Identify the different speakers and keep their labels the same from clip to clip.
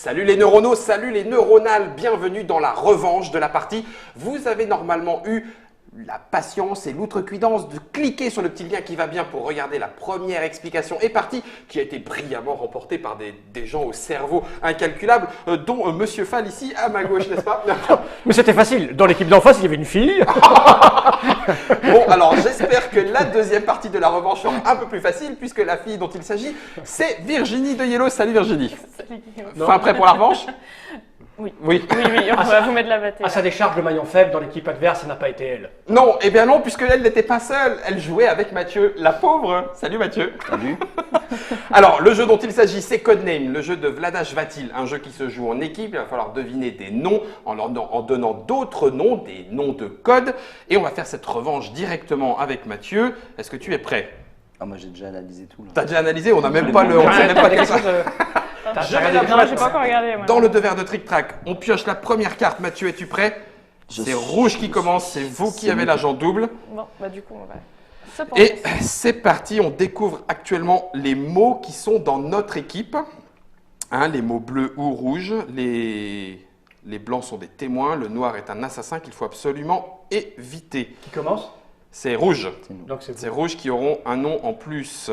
Speaker 1: Salut les neuronos, salut les neuronales, bienvenue dans la revanche de la partie. Vous avez normalement eu la patience et l'outrecuidance de cliquer sur le petit lien qui va bien pour regarder la première explication et partie qui a été brillamment remportée par des gens au cerveau incalculable, dont Monsieur Fall ici à ma gauche, n'est-ce pas?
Speaker 2: Mais c'était facile, dans l'équipe d'en face il y avait une fille.
Speaker 1: Bon, alors j'espère que la deuxième partie de la revanche sera un peu plus facile puisque la fille dont il s'agit, c'est Virginie de Yellow. Salut Virginie.
Speaker 3: Salut Guillaume.
Speaker 1: Fin prêt pour la revanche?
Speaker 3: Oui.
Speaker 1: Oui.
Speaker 3: Oui, on va vous mettre la bataille.
Speaker 2: À sa décharge, le maillon faible dans l'équipe adverse, ça n'a pas été elle.
Speaker 1: Non, eh bien non, puisque elle n'était pas seule, elle jouait avec Mathieu, la pauvre. Salut Mathieu.
Speaker 4: Salut.
Speaker 1: Alors, le jeu dont il s'agit, c'est Codename, le jeu de Vladash Vatil, un jeu qui se joue en équipe. Il va falloir deviner des noms en donnant d'autres noms, des noms de code. Et on va faire cette revanche directement avec Mathieu. Est-ce que tu es prêt?
Speaker 4: Ah, moi j'ai déjà analysé tout là.
Speaker 1: T'as déjà analysé? On n'a même pas le... On sait même pas quel ça. Je mets la
Speaker 3: Non,
Speaker 1: boîte
Speaker 3: j'ai pas encore regardé. Moi.
Speaker 1: dans le 2 verres de trick-track. On pioche la première carte. Mathieu, es-tu prêt? C'est rouge qui commence, c'est vous qui avez l'agent double.
Speaker 3: Bon, bah du coup, on va se
Speaker 1: Et
Speaker 3: pencher.
Speaker 1: c'est parti, on découvre actuellement les mots qui sont dans notre équipe. Hein, les mots bleus ou rouges. Les blancs sont des témoins, le noir est un assassin qu'il faut absolument éviter.
Speaker 2: Qui commence?
Speaker 1: C'est rouge.
Speaker 2: Donc c'est
Speaker 1: C'est rouge qui auront un nom en plus.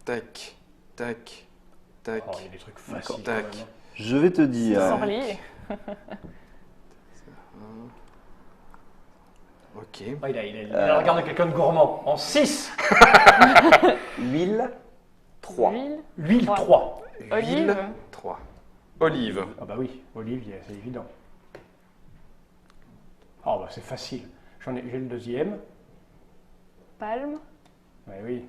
Speaker 1: Tac, tac, tac.
Speaker 2: Oh, il y a des trucs faciles.
Speaker 1: Tac.
Speaker 2: quand même.
Speaker 4: Je vais te dire.
Speaker 3: Sans relier.
Speaker 1: Ok.
Speaker 2: Ah, il a regardé quelqu'un de gourmand. En 6,
Speaker 4: Huile 3.
Speaker 3: Huile.
Speaker 2: l'huile
Speaker 3: Trois.
Speaker 2: 3.
Speaker 3: Olive.
Speaker 1: Huile 3. Olive.
Speaker 2: Ah bah oui, olive, c'est évident. Oh bah c'est facile. J'ai le deuxième.
Speaker 3: Palme.
Speaker 2: Ouais, oui.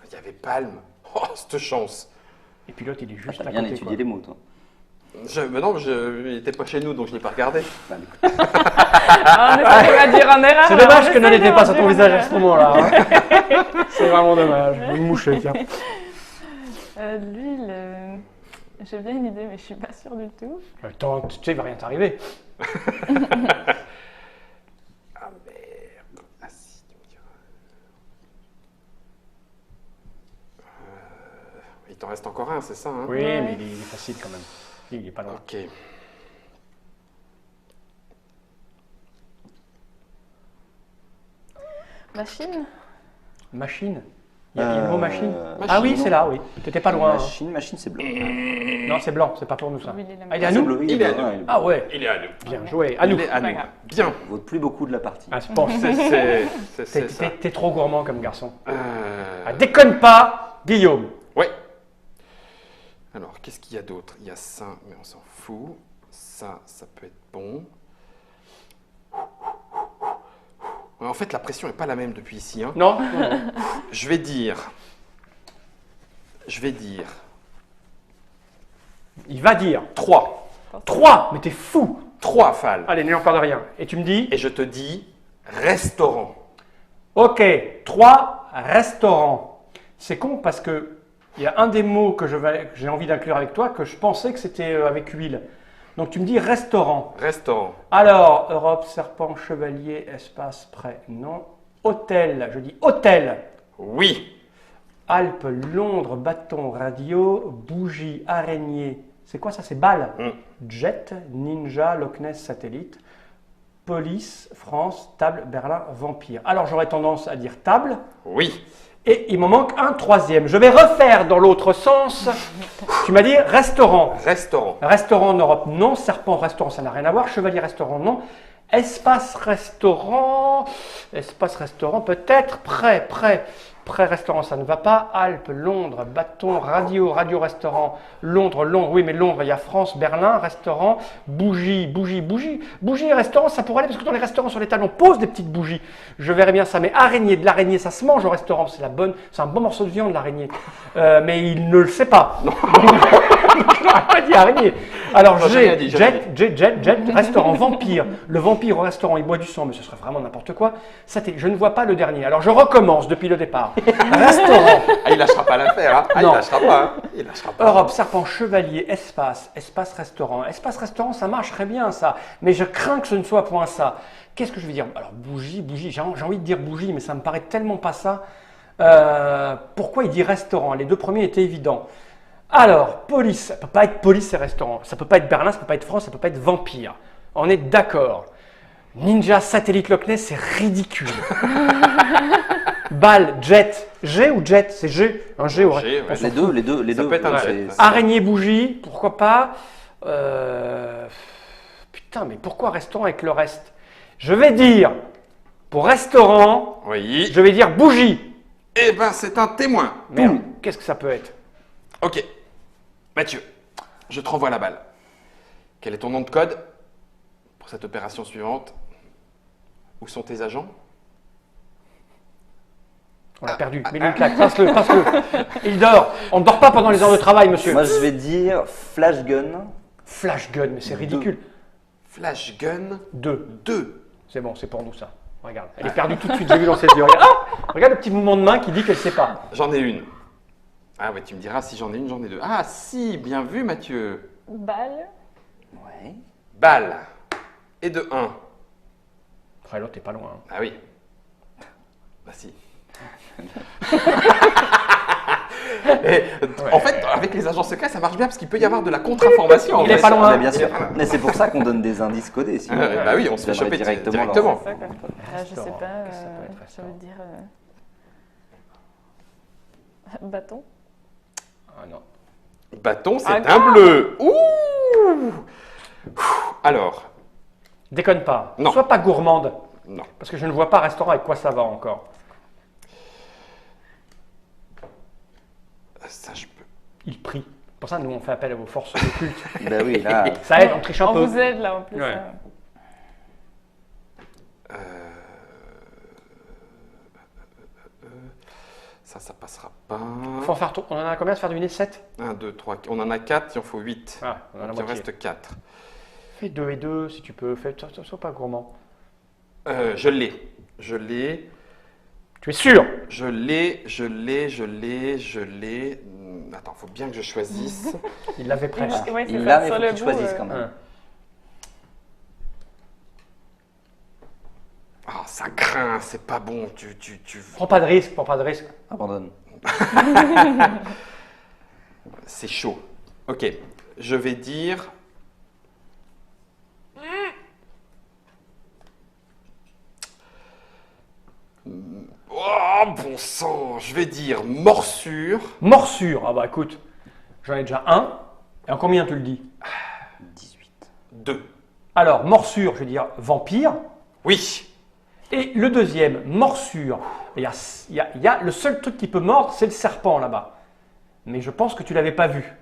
Speaker 1: Il y avait palme. Oh, cette chance.
Speaker 2: Et puis l'autre il est juste
Speaker 4: T'as
Speaker 2: à
Speaker 4: bien
Speaker 2: côté.
Speaker 4: étudié
Speaker 2: Quoi.
Speaker 4: les mots, toi.
Speaker 1: Mais non, il n'était pas chez nous, donc je ne l'ai pas regardé.
Speaker 4: Bah, écoute,
Speaker 3: Ah, on essaie de pas dire en erreur.
Speaker 2: C'est dommage
Speaker 3: alors,
Speaker 2: que ne
Speaker 3: j'essaie
Speaker 2: n'était
Speaker 3: de
Speaker 2: pas sur
Speaker 3: dire
Speaker 2: ton
Speaker 3: en
Speaker 2: visage à
Speaker 3: erreur.
Speaker 2: ce moment-là. Hein. C'est vraiment dommage. Une mouche, tiens.
Speaker 3: L'huile, j'ai bien une idée, mais je suis pas sûre du tout.
Speaker 2: Attends, tu sais, il va rien t'arriver.
Speaker 1: Ah merde. Ah si, tu me diras. Il t'en reste encore un, c'est ça, hein?
Speaker 2: Oui,
Speaker 3: Ouais.
Speaker 2: mais il est facile quand même. Il est pas loin.
Speaker 1: Ok.
Speaker 3: Machine.
Speaker 2: Machine. Il y a le mot machine.
Speaker 1: Machine,
Speaker 2: Ah oui,
Speaker 1: non.
Speaker 2: c'est là, oui. T'étais pas loin. Hein.
Speaker 4: Machine, c'est blanc.
Speaker 2: Non, c'est blanc, c'est pas pour nous ça.
Speaker 3: Oui, il est là.
Speaker 2: Ah, il est à
Speaker 4: C'est
Speaker 2: nous?
Speaker 4: bleu, oui,
Speaker 1: Il est à
Speaker 4: blanc,
Speaker 1: nous.
Speaker 4: il est
Speaker 2: Ah
Speaker 4: blanc.
Speaker 2: ouais,
Speaker 1: Il est à nous.
Speaker 2: bien joué. À nous.
Speaker 1: Il est à nous.
Speaker 3: Pas grave.
Speaker 1: Bien.
Speaker 4: Vaut plus beaucoup de la partie.
Speaker 2: Ah, je pense.
Speaker 1: C'est ça.
Speaker 2: T'es trop gourmand comme garçon.
Speaker 1: Euh,
Speaker 2: Ah, déconne pas, Guillaume.
Speaker 1: Ouais. Alors, qu'est-ce qu'il y a d'autre? Il y a ça, mais on s'en fout. Ça peut être bon. En fait, la pression n'est pas la même depuis ici. Hein.
Speaker 2: Non?
Speaker 1: Je vais dire.
Speaker 2: Il va dire
Speaker 1: 3.
Speaker 2: 3, mais t'es fou.
Speaker 1: 3 Fall.
Speaker 2: Allez, n'ayons peur de rien. Et tu me dis?
Speaker 1: Et je te dis restaurant.
Speaker 2: Ok, 3, restaurant. C'est con parce que il y a un des mots que j'ai envie d'inclure avec toi que je pensais que c'était avec huile. Donc tu me dis restaurant.
Speaker 1: Restaurant.
Speaker 2: Alors, Europe, serpent, chevalier, espace, prêt, non. Hôtel, je dis hôtel.
Speaker 1: Oui.
Speaker 2: Alpes, Londres, bâton, radio, bougie, araignée. C'est quoi ça? C'est balle. Jet, ninja, Loch Ness, satellite. Police, France, table, Berlin, vampire. Alors j'aurais tendance à dire table.
Speaker 1: Oui.
Speaker 2: Et il m'en manque un troisième. Je vais refaire dans l'autre sens. Tu m'as dit restaurant.
Speaker 1: Restaurant.
Speaker 2: Restaurant en Europe, non. Serpent, restaurant, ça n'a rien à voir. Chevalier, restaurant, non. Espace, restaurant. Espace, restaurant, peut-être. Prêt, restaurant, ça ne va pas. Alpes, Londres, bâton, radio, restaurant. Londres, oui, mais Londres, il y a France, Berlin, restaurant. Bougie. Bougie et restaurant, ça pourrait aller parce que dans les restaurants sur les tables, on pose des petites bougies. Je verrais bien ça. Mais araignée, de l'araignée, ça se mange au restaurant. C'est un bon morceau de viande, l'araignée. Mais il ne le sait pas. Je n'aurais pas dit araignée. Alors,
Speaker 1: Non, j'ai rien dit, j'ai rien
Speaker 2: jet, restaurant, vampire. Le vampire au restaurant, il boit du sang, mais ce serait vraiment n'importe quoi. Je ne vois pas le dernier. Alors, je recommence depuis le départ. Restaurant.
Speaker 1: Ah, il lâchera pas l'affaire. Hein. Ah,
Speaker 2: Non.
Speaker 1: il lâchera pas. Hein. Il lâchera pas.
Speaker 2: Europe, serpent, chevalier, espace, restaurant. Espace, restaurant, ça marcherait bien, ça. Mais je crains que ce ne soit point ça. Qu'est-ce que je veux dire? Alors, bougie, j'ai envie de dire bougie, mais ça me paraît tellement pas ça. Pourquoi il dit restaurant? Les deux premiers étaient évidents. Alors, police, ça peut pas être police et restaurant. Ça peut pas être Berlin, ça peut pas être France, ça peut pas être vampire. On est d'accord. Ninja, satellite Loch Ness, c'est ridicule. Balle, jet. G ou jet? C'est G. Un G, ouais.
Speaker 1: G, ouais.
Speaker 4: Les deux.
Speaker 1: Ça peut être un
Speaker 4: ouais,
Speaker 1: jet.
Speaker 4: c'est-
Speaker 2: Araignée, bougie, pourquoi pas. Putain, mais pourquoi restaurant avec le reste? Je vais dire, pour restaurant,
Speaker 1: Oui.
Speaker 2: je vais dire bougie.
Speaker 1: Eh ben, c'est un témoin.
Speaker 2: Merde, qu'est-ce que ça peut être?
Speaker 1: Ok. Mathieu, je te renvoie la balle. Quel est ton nom de code pour cette opération suivante? Où sont tes agents?
Speaker 2: On l'a perdu. Mets-lui une claque, passe-le. Il dort. On ne dort pas pendant les heures de travail, monsieur.
Speaker 4: Moi, je vais dire flash gun.
Speaker 2: Flash gun, mais c'est ridicule.
Speaker 1: Flash Gun
Speaker 2: 2.
Speaker 1: 2.
Speaker 2: C'est bon, c'est pour nous ça. Regarde, elle est perdue tout de suite, j'ai vu dans ses yeux. Regarde, regarde le petit mouvement de main qui dit qu'elle ne sait pas.
Speaker 1: J'en ai une. Ah ouais, tu me diras si j'en ai une, j'en ai deux. Ah si, bien vu Mathieu.
Speaker 3: Balle.
Speaker 4: Ouais.
Speaker 1: Balle. Et de 1.
Speaker 2: Après l'autre, t'es pas loin. Hein.
Speaker 1: Ah oui. Bah si. Et, en fait, avec les agents secrets, ça marche bien parce qu'il peut y avoir de la contre-information. en
Speaker 2: Il est
Speaker 1: fait.
Speaker 2: pas loin.
Speaker 4: Mais bien sûr.
Speaker 1: Il est pas loin.
Speaker 4: Mais c'est pour ça qu'on donne des indices codés. Sinon,
Speaker 1: Bah oui, on se fait
Speaker 4: j'aimerais
Speaker 1: choper directement.
Speaker 4: leur-
Speaker 3: C'est ça, quoi. Ah, je sais
Speaker 2: Restaurant.
Speaker 3: pas.
Speaker 2: Qu'est-ce que ça peut être,
Speaker 3: Je
Speaker 2: restaurant?
Speaker 3: veux dire. Bâton.
Speaker 2: Ah non.
Speaker 1: Bâton, c'est
Speaker 3: Ah,
Speaker 1: un bleu. Ouh. Alors,
Speaker 2: Déconne pas.
Speaker 1: Non.
Speaker 2: Sois pas gourmande.
Speaker 1: non.
Speaker 2: Parce que je ne vois pas restaurant avec quoi ça va encore.
Speaker 1: Ça, je peux.
Speaker 2: Il prie. Pour ça, nous, on fait appel à vos forces occultes.
Speaker 4: Ben oui, là.
Speaker 2: Ça aide, on triche un
Speaker 3: On
Speaker 2: peu.
Speaker 3: vous aide là en plus.
Speaker 2: Ouais.
Speaker 3: hein.
Speaker 1: Ça passera pas.
Speaker 2: Faut en faire on en a combien de faire deviner? 7?
Speaker 1: 1, 2, 3. On en a 4, il en faut 8.
Speaker 2: Ah, on en a la
Speaker 1: Donc il en
Speaker 2: moitié.
Speaker 1: reste 4.
Speaker 2: Fais 2 et 2 si tu peux. Sois pas gourmand.
Speaker 1: Je l'ai. Je l'ai.
Speaker 2: Tu es sûr?
Speaker 1: Je l'ai. Attends, faut bien que je choisisse.
Speaker 2: Il l'avait presque.
Speaker 3: Ouais, c'est
Speaker 4: Il
Speaker 3: ça,
Speaker 4: l'a, mais il
Speaker 3: sur
Speaker 4: faut
Speaker 3: le
Speaker 4: qu'il
Speaker 3: bout,
Speaker 4: choisisse quand même.
Speaker 2: Hein.
Speaker 1: Ah, ça craint, c'est pas bon.
Speaker 2: Prends pas de risque, prends pas de risque.
Speaker 4: Abandonne.
Speaker 1: C'est chaud. Ok, je vais dire. Oh, bon sang, je vais dire morsure.
Speaker 2: Morsure. Ah bah écoute, j'en ai déjà un. Et en combien tu le dis?
Speaker 4: 18.
Speaker 1: 2.
Speaker 2: Alors, morsure, je vais dire vampire.
Speaker 1: Oui.
Speaker 2: Et le deuxième, morsure. Il y a le seul truc qui peut mordre, c'est le serpent là-bas. Mais je pense que tu l'avais pas vu.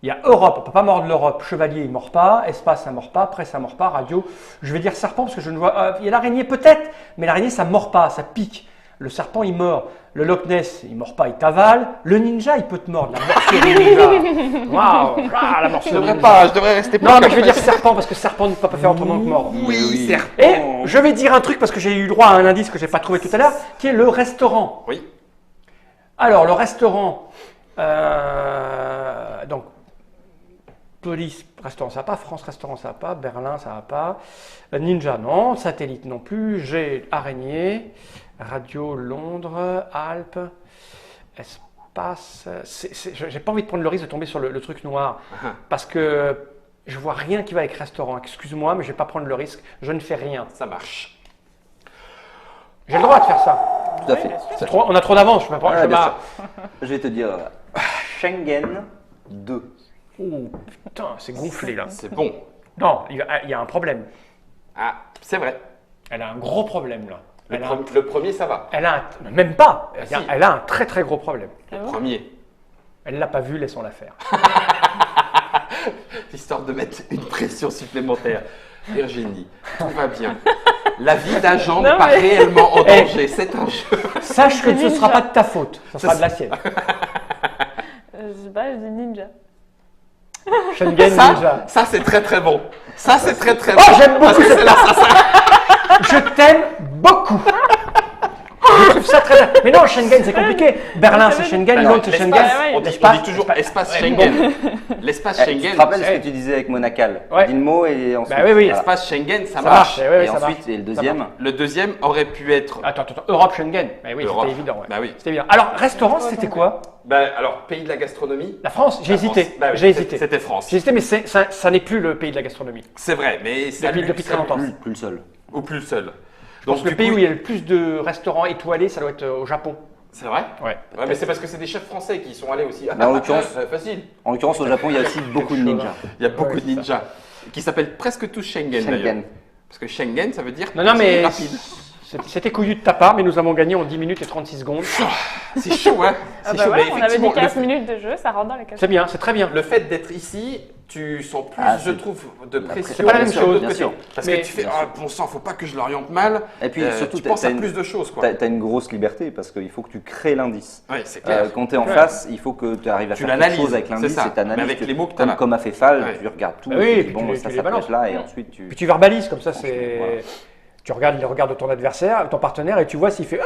Speaker 2: Il y a Europe, on ne peut pas mordre l'Europe. Chevalier, il ne mord pas. Espace, ça ne mord pas. Presse, ça ne mord pas. Radio, je vais dire serpent parce que je ne vois. Il y a l'araignée peut-être, mais l'araignée, ça ne mord pas, ça pique. Le serpent, il mord. Le Loch Ness, il ne mord pas, il t'avale. Le ninja, il peut te mordre. La morsure du ninja. Waouh, ah, la morsure
Speaker 1: Je
Speaker 2: du
Speaker 1: devrais
Speaker 2: ninja.
Speaker 1: pas, je devrais rester
Speaker 2: Non, mais je vais dire serpent parce que serpent ne peut pas faire autrement que mordre.
Speaker 1: Oui, serpent.
Speaker 2: Et je vais dire un truc parce que j'ai eu droit à un indice que je n'ai pas trouvé tout à l'heure, qui est le restaurant.
Speaker 1: Oui.
Speaker 2: Alors, le restaurant, donc, police, restaurant, ça va pas. France, restaurant, ça va pas. Berlin, ça va pas. Ninja, non. Satellite, non plus. J'ai araignée. Radio, Londres. Alpes. Espace. J'ai pas envie de prendre le risque de tomber sur le truc noir. Parce que je vois rien qui va avec restaurant. Excuse-moi, mais je vais pas prendre le risque. Je ne fais rien.
Speaker 1: Ça marche.
Speaker 2: J'ai le droit de faire ça.
Speaker 4: Tout à fait.
Speaker 2: On a trop d'avance. Je peux pas.
Speaker 4: Ouais,
Speaker 2: je peux
Speaker 4: bien
Speaker 2: pas-
Speaker 4: Je vais te dire Schengen 2.
Speaker 2: Oh, putain, c'est gonflé là.
Speaker 1: C'est bon.
Speaker 2: Non, il y a un problème.
Speaker 1: Ah, c'est vrai.
Speaker 2: Elle a un gros problème là.
Speaker 1: Le premier, ça va.
Speaker 2: Même pas.
Speaker 1: Ah, si.
Speaker 2: Elle a un très très gros problème.
Speaker 1: Le premier.
Speaker 2: Elle l'a pas vu, laissons-la faire.
Speaker 1: Histoire de mettre une pression supplémentaire. Virginie, tout va bien. La vie d'agent n'est
Speaker 3: Non,
Speaker 1: pas
Speaker 3: mais-
Speaker 1: réellement en danger. C'est un jeu.
Speaker 2: Sache que ce ne
Speaker 3: Ninja.
Speaker 2: sera pas de ta faute, ce sera de la sienne.
Speaker 3: Je sais pas, je dis ninja.
Speaker 2: Schengen Ninja.
Speaker 1: Ça c'est très très bon. Ça, c'est très très
Speaker 2: Oh,
Speaker 1: bon.
Speaker 2: j'aime beaucoup
Speaker 1: Parce que
Speaker 2: cette
Speaker 1: c'est là, ça.
Speaker 2: Je t'aime beaucoup. Je trouve ça très bien. Mais non, Schengen, c'est compliqué. Berlin, c'est Schengen, Londres, c'est Schengen.
Speaker 1: On dit
Speaker 2: L'espace,
Speaker 1: toujours espace
Speaker 2: Ouais,
Speaker 1: Schengen. L'espace
Speaker 4: Tu
Speaker 1: Schengen.
Speaker 4: te rappelles ce
Speaker 2: Ouais.
Speaker 4: que tu disais avec Monacal?
Speaker 2: Ouais.
Speaker 4: Dis le mot et ensuite.
Speaker 2: Bah oui, oui.
Speaker 4: voilà.
Speaker 1: L'espace Schengen, ça
Speaker 2: Ça
Speaker 1: marche.
Speaker 2: marche. Ouais,
Speaker 4: Et
Speaker 2: ça
Speaker 4: ensuite,
Speaker 2: marche.
Speaker 4: et le deuxième.
Speaker 1: Le deuxième aurait pu être.
Speaker 2: Attends, Europe, Schengen. Mais oui,
Speaker 1: Europe.
Speaker 2: c'était évident. Ouais.
Speaker 1: Bah oui.
Speaker 2: C'était évident. Alors, restaurant, c'était quoi?
Speaker 1: Ben, alors, pays de la gastronomie.
Speaker 2: La France. J'ai
Speaker 1: La
Speaker 2: hésité.
Speaker 1: France. Bah oui,
Speaker 2: J'ai hésité.
Speaker 1: C'était France.
Speaker 2: J'ai hésité, mais ça n'est plus le pays de la gastronomie.
Speaker 1: C'est vrai, mais ça
Speaker 2: Depuis très longtemps.
Speaker 4: Plus le seul.
Speaker 1: Ou plus le seul.
Speaker 2: Je pense que le
Speaker 1: du
Speaker 2: pays
Speaker 1: coup,
Speaker 2: où il y a le plus de restaurants étoilés, ça doit être au Japon.
Speaker 1: C'est vrai.
Speaker 2: Ouais.
Speaker 1: Ouais, mais c'est parce que c'est des chefs français qui y sont allés aussi.
Speaker 4: Mais en l'occurrence-
Speaker 1: facile.
Speaker 4: En l'occurrence, au Japon, il y a aussi beaucoup de ninjas.
Speaker 1: Il y a beaucoup
Speaker 2: Ouais,
Speaker 1: de
Speaker 2: c'est
Speaker 1: ninjas qui s'appellent presque tous Schengen, d'ailleurs.
Speaker 4: Schengen.
Speaker 1: Parce que Schengen, ça veut dire
Speaker 2: Non, mais
Speaker 1: rapide.
Speaker 2: c'était couillu de ta part, mais nous avons gagné en 10 minutes et 36 secondes.
Speaker 1: C'est chaud, hein.
Speaker 3: Ah
Speaker 1: C'est
Speaker 3: bah
Speaker 1: chaud,
Speaker 3: voilà,
Speaker 1: mais
Speaker 3: on avait dit
Speaker 1: effectivement,
Speaker 3: 15 minutes de jeu, ça rentre dans les 15
Speaker 2: C'est bien, c'est très bien.
Speaker 1: le fait d'être ici, tu sens plus,
Speaker 4: Ah,
Speaker 1: je
Speaker 4: c'est-
Speaker 1: trouve, de pression.
Speaker 2: C'est pas la même
Speaker 1: sur
Speaker 2: chose,
Speaker 1: l'autre
Speaker 4: bien
Speaker 1: côté.
Speaker 4: sûr.
Speaker 1: Parce
Speaker 2: Mais-
Speaker 1: que tu fais,
Speaker 4: bien
Speaker 1: ah,
Speaker 4: sûr.
Speaker 1: bon sang, faut pas que je l'oriente mal.
Speaker 4: Et puis surtout,
Speaker 1: tu penses à
Speaker 4: une-
Speaker 1: plus de choses, quoi.
Speaker 4: T'as une grosse liberté parce qu'il faut que tu crées l'indice.
Speaker 1: Ouais, c'est clair.
Speaker 4: Quand tu es en
Speaker 2: Ouais.
Speaker 4: face, il faut que tu arrives à
Speaker 1: Tu
Speaker 4: faire quelque
Speaker 1: l'analyses,
Speaker 4: chose avec
Speaker 1: c'est
Speaker 4: l'indice
Speaker 1: ça.
Speaker 4: et t'analyses.
Speaker 1: Mais avec les mots que t'as
Speaker 4: comme,
Speaker 1: là.
Speaker 4: comme a fait Fall,
Speaker 1: Ouais.
Speaker 4: tu regardes tout.
Speaker 2: Ah oui,
Speaker 4: et
Speaker 2: et
Speaker 4: tu
Speaker 2: puis
Speaker 4: dis, bon,
Speaker 2: tu
Speaker 4: ça
Speaker 2: les
Speaker 4: peut
Speaker 2: balances.
Speaker 4: être là et
Speaker 3: Ouais.
Speaker 4: ensuite tu.
Speaker 2: Puis tu verbalises, comme ça, c'est.
Speaker 4: Voilà.
Speaker 2: Tu regardes les regards de ton adversaire, ton partenaire, et tu vois s'il fait.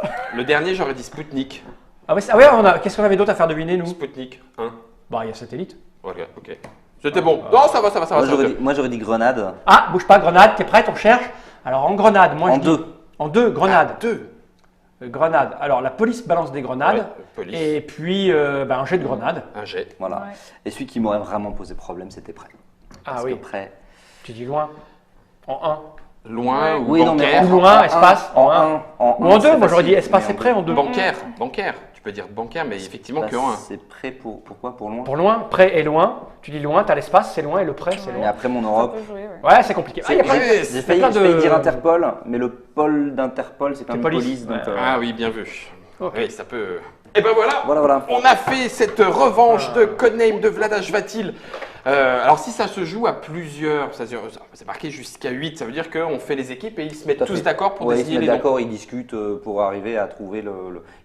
Speaker 2: Ah
Speaker 1: Le dernier, j'aurais dit Spoutnik.
Speaker 2: ouais, ouais, qu'est-ce qu'on avait d'autre à faire deviner, nous?
Speaker 1: Spoutnik 1.
Speaker 2: Bah, il y a satellite.
Speaker 1: Voilà, ok. C'était bon. Non, ça va, ça va, ça va.
Speaker 4: Moi j'aurais dit Grenade
Speaker 2: Ah, bouge pas, Grenade, t'es prête, on cherche? Alors, en Grenade, moi
Speaker 4: en
Speaker 2: je dis-
Speaker 4: deux.
Speaker 2: En deux, Grenade.
Speaker 1: 2.
Speaker 2: Grenade. Alors, la police balance des grenades,
Speaker 1: police.
Speaker 2: et puis un jet de grenade.
Speaker 1: Un jet.
Speaker 4: Voilà.
Speaker 3: Ouais.
Speaker 4: Et celui qui m'aurait vraiment posé problème, c'était Prêt.
Speaker 2: Ah
Speaker 4: Parce
Speaker 2: oui,
Speaker 4: que Prêt.
Speaker 2: tu dis loin. En 1.
Speaker 1: Loin ou
Speaker 4: Oui, non, mais
Speaker 1: bancaire.
Speaker 2: Ou loin, espace,
Speaker 4: En
Speaker 2: en un.
Speaker 4: 1.
Speaker 2: Ou en 2, moi j'aurais dit espace et prêt en 2.
Speaker 1: Bancaire. Bancaire. Tu peux dire bancaire, mais effectivement que en 1.
Speaker 4: C'est prêt pourquoi pour loin.
Speaker 2: Pour loin, près et loin. Tu dis loin, t'as l'espace, c'est loin, et le près, c'est
Speaker 3: Ouais.
Speaker 4: Et
Speaker 2: loin.
Speaker 4: après mon
Speaker 3: Ça
Speaker 4: Europe.
Speaker 3: peut jouer, ouais.
Speaker 2: Ouais, c'est compliqué. Ah, il y a
Speaker 1: C'est-
Speaker 2: plein-
Speaker 1: Ouais,
Speaker 4: J'ai
Speaker 2: c'est
Speaker 4: failli,
Speaker 2: plein
Speaker 4: j'ai failli
Speaker 2: de-
Speaker 4: dire Interpol, mais le pôle d'Interpol, c'est quand même
Speaker 2: police.
Speaker 4: police. Donc,
Speaker 2: Ouais.
Speaker 1: Ah oui, bien vu.
Speaker 2: Ok.
Speaker 1: Oui, ça peut. Et ben voilà.
Speaker 4: Voilà.
Speaker 1: On a fait cette revanche de Codename de Vlada Chvátil. Alors si ça se joue à plusieurs, c'est marqué jusqu'à 8, ça veut dire qu'on fait les équipes et ils se mettent
Speaker 4: Tout à
Speaker 1: tous
Speaker 4: fait.
Speaker 1: d'accord pour
Speaker 4: Ouais, ils se
Speaker 1: désigner
Speaker 4: mettent
Speaker 1: les noms.
Speaker 4: d'accord, ils discutent pour arriver à trouver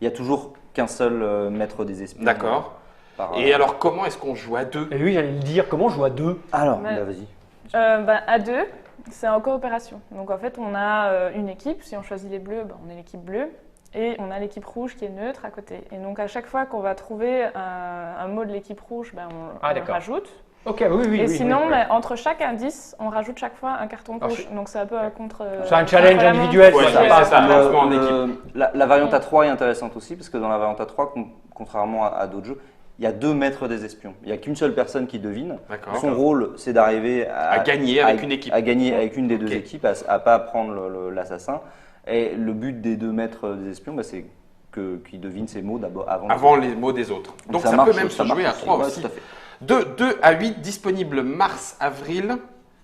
Speaker 4: Il y a toujours qu'un seul maître des espions.
Speaker 1: D'accord.
Speaker 4: par-
Speaker 1: Et alors comment est-ce qu'on joue à 2?
Speaker 2: Et oui, j'allais le dire, comment on joue à 2?
Speaker 4: Alors,
Speaker 3: Ouais.
Speaker 4: bah, vas-y.
Speaker 3: À deux, c'est en coopération. Donc en fait, on a une équipe. Si on choisit les bleus, on est l'équipe bleue. Et on a l'équipe rouge qui est neutre à côté. Et donc à chaque fois qu'on va trouver un mot de l'équipe rouge, on le
Speaker 2: d'accord.
Speaker 3: rajoute.
Speaker 2: Ok, oui.
Speaker 3: Et sinon,
Speaker 2: oui.
Speaker 3: entre chaque indice, on rajoute chaque fois un carton
Speaker 2: Alors,
Speaker 3: rouge. Donc c'est un peu contre.
Speaker 2: C'est un challenge
Speaker 3: contre la montre.
Speaker 2: individuel,
Speaker 1: Ouais,
Speaker 2: quoi.
Speaker 1: c'est
Speaker 2: Ça,
Speaker 1: ça.
Speaker 4: Le-
Speaker 1: lancement en
Speaker 4: la variante A3 est intéressante aussi, parce que dans la variante A3, contrairement à d'autres jeux, il y a 2 maîtres des espions. Il n'y a qu'une seule personne qui devine.
Speaker 1: D'accord.
Speaker 4: Son rôle, c'est d'arriver
Speaker 1: À gagner avec une équipe.
Speaker 4: À gagner avec une des deux
Speaker 1: Ok.
Speaker 4: équipes, à pas prendre l'assassin. Et le but des 2 maîtres des espions, c'est qu'ils devinent ces mots d'abord
Speaker 1: Avant les mots des autres. Donc ça,
Speaker 4: marche,
Speaker 1: peut même se
Speaker 4: marche
Speaker 1: jouer à 3
Speaker 4: Ouais,
Speaker 1: aussi.
Speaker 4: tout à fait.
Speaker 1: De 2 à 8, disponible mars-avril,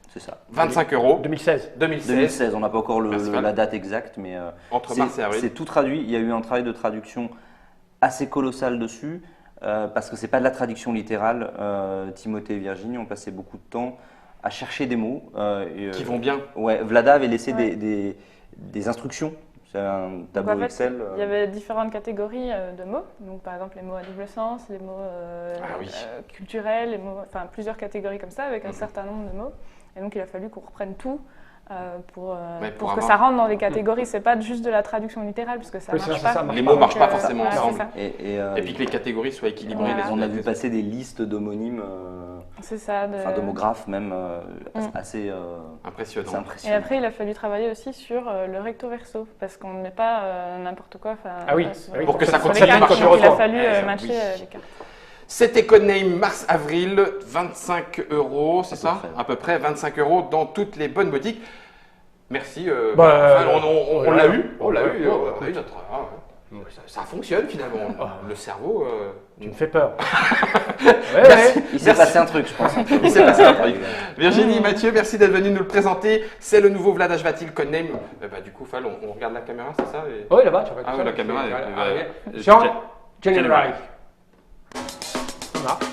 Speaker 4: C'est ça.
Speaker 1: 25 €.
Speaker 2: 2016.
Speaker 1: 2016.
Speaker 4: 2016, on n'a pas encore
Speaker 1: Merci, Val.
Speaker 4: la date exacte, mais
Speaker 1: Entre mars et avril.
Speaker 4: c'est tout traduit. Il y a eu un travail de traduction assez colossal dessus, parce que c'est pas de la traduction littérale. Timothée et Virginie ont passé beaucoup de temps à chercher des mots.
Speaker 1: Qui vont bien.
Speaker 4: Ouais, Vlada avait laissé
Speaker 3: Ouais.
Speaker 4: des instructions. C'est un
Speaker 3: Donc,
Speaker 4: tableau
Speaker 3: en fait,
Speaker 4: Excel.
Speaker 3: il y avait différentes catégories de mots. Donc par exemple les mots à double sens, les mots
Speaker 1: Ah oui.
Speaker 3: culturels, les mots, enfin plusieurs catégories comme ça avec un
Speaker 1: Mhm.
Speaker 3: certain nombre de mots. Et donc il a fallu qu'on reprenne tout pour que
Speaker 1: avoir-
Speaker 3: ça rentre dans les catégories. C'est pas juste de la traduction littérale puisque ça
Speaker 2: Oui,
Speaker 3: marche
Speaker 2: ça,
Speaker 3: pas.
Speaker 2: ça marche
Speaker 1: Les mots marchent pas
Speaker 3: Donc,
Speaker 1: forcément
Speaker 3: voilà,
Speaker 1: ensemble.
Speaker 3: c'est ça.
Speaker 4: Et
Speaker 1: Et puis que les catégories soient équilibrées.
Speaker 3: Voilà.
Speaker 1: les
Speaker 4: on
Speaker 1: unes
Speaker 4: a
Speaker 1: avec
Speaker 4: vu
Speaker 1: les
Speaker 4: passer des listes d'homonymes,
Speaker 3: C'est ça.
Speaker 4: enfin d'homographes même,
Speaker 3: Mm.
Speaker 4: assez
Speaker 1: autres. Impressionnant.
Speaker 4: c'est
Speaker 3: Et
Speaker 4: impressionnant.
Speaker 3: après, il a fallu travailler aussi sur le recto verso, parce qu'on ne met pas n'importe quoi.
Speaker 2: Ah oui,
Speaker 3: sur
Speaker 2: oui,
Speaker 3: les-
Speaker 1: pour que ça
Speaker 3: sur les
Speaker 1: continue de
Speaker 3: cartes.
Speaker 1: marcher
Speaker 3: Donc, il a
Speaker 2: autant.
Speaker 3: fallu
Speaker 1: Eh,
Speaker 3: matcher
Speaker 1: oui.
Speaker 3: les cartes.
Speaker 1: C'était Codename mars-avril, 25 €, c'est
Speaker 4: À peu
Speaker 1: ça?
Speaker 4: près.
Speaker 1: À peu près 25 € dans toutes les bonnes boutiques. Merci.
Speaker 2: Bah,
Speaker 1: on
Speaker 2: ouais.
Speaker 1: l'a eu. On l'a
Speaker 2: Ouais,
Speaker 1: eu.
Speaker 2: ouais,
Speaker 1: On a eu notre. Ça fonctionne finalement. Le cerveau.
Speaker 2: Tu me fais peur. Ouais.
Speaker 4: Il s'est passé un truc, je pense.
Speaker 1: Il s'est passé un truc. Virginie, Mathieu, merci d'être venu nous le présenter. C'est le nouveau Vlada Chvátil Codename. Du coup, Fal, on regarde la caméra, c'est ça?
Speaker 2: Oui, là-bas, tu regardes
Speaker 1: Ah
Speaker 2: ça.
Speaker 1: ouais, la caméra.
Speaker 2: Jean, General. Ça marche.